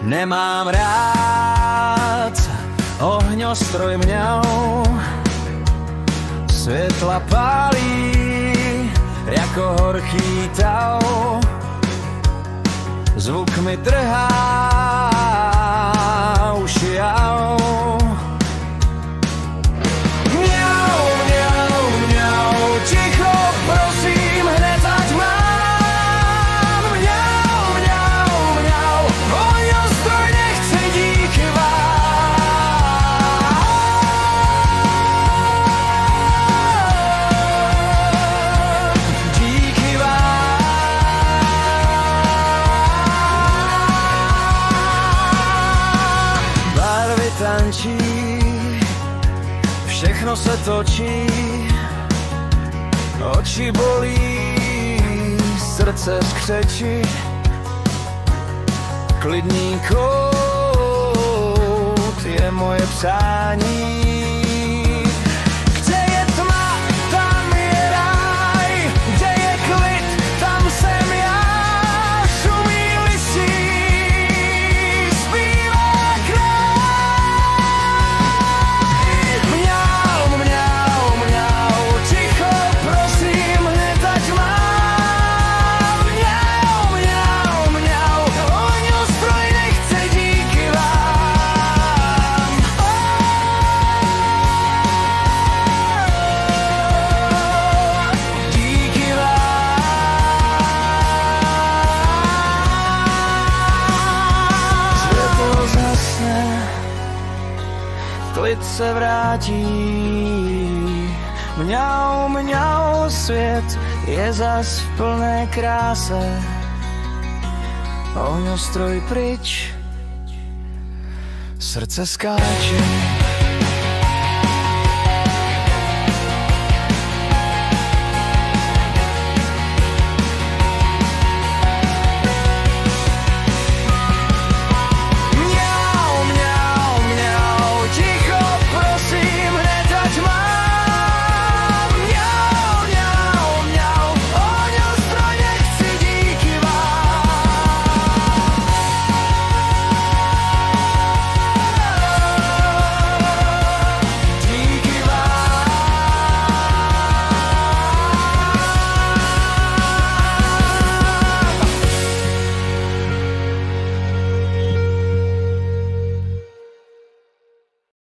Nemám rád ohňostroj mňau, svetla pálí ako horký tau, zvuk mi trhá uši jau. Mňau, mňau, mňau, ticho prosím, hned ať mám. Mňau, mňau, mňau, ohňostroj nechce díky vám. Díky vám. Barvy tančí, všechno se točí, oči bolí, srdce skřečí. Klidný kout je moje přání. Kde je tma, tam je ráj, kde je klid, tam jsem já. Šumí lisí, zpívá kraj. Mňau, mňau, mňau, ticho prosím, hned ať mám. Mňau, mňau, mňau, ohňostroj nechce díky vám. Díky vám. Světlo zasne, klid se vrátí. Mňau, mňau, svět je zas v plné kráse. Ohňostroj pryč, srdce skáče.